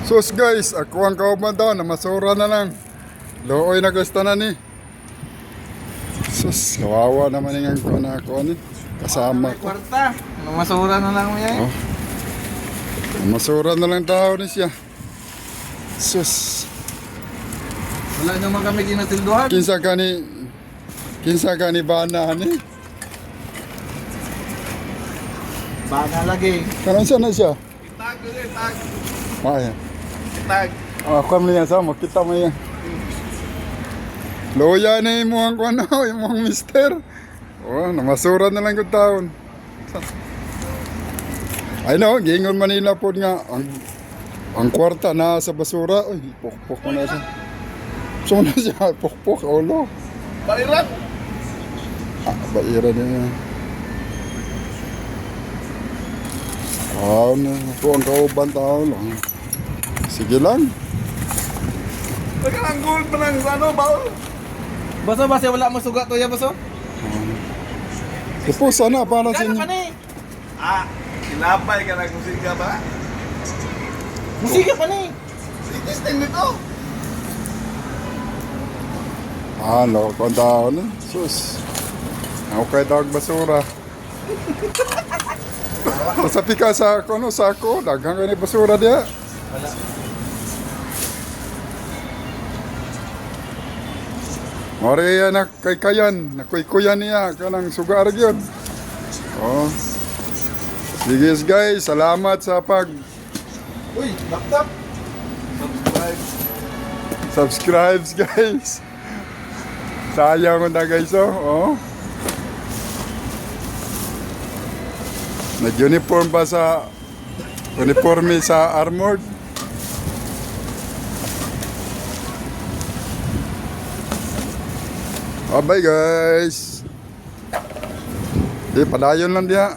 Sus guys, ako ang kauban daw na masura na lang. Looy na gusto na ni. Sus, kawawa naman yung ko na ako ni. Kasama ko. Kwarta. Masura na lang mo yan. Oh. Masura na lang daw ni siya. Sus. Wala naman kami kinatilduhan. Kinsa ka ni bana ni. Baka lagi. Karon siya na siya. Itag ulit, tag. Ay. Itag. Ako mo yan sa makita mo yan. Loya na mo ang kuno, imong mister. Oh, namasura na lang yung taon. Ay no, gingon Manila po nga ang kwarta na sa basura. Ay, pokpok mo na siya. So na siya, pokpok, ulo. Balirat. Baira niya. Na, ako ang kauban tao lang. Sige lang. Ang gold pa lang sa ano, baul. Baso, basta wala mo sugat to ya, baso? Ipo sana para sa Gano'n inyo. ka ni? Kinapay ka na musika ba? Musika pa ni. Testing nito. Ano, kung tao na. Sus. Okay tawag basura. Pasapi ka sa kuno sako, daghang ka ni basura diya. Wala. Mori na kay kayan, nakuy-kuyan niya kanang sugar gyud. Oh. Sige guys, salamat sa Uy, laptop. subscribe guys. Sayang na guys oh. Nag-uniform pa sa uniforme sa armored. Bye guys. Di padayon lang dia.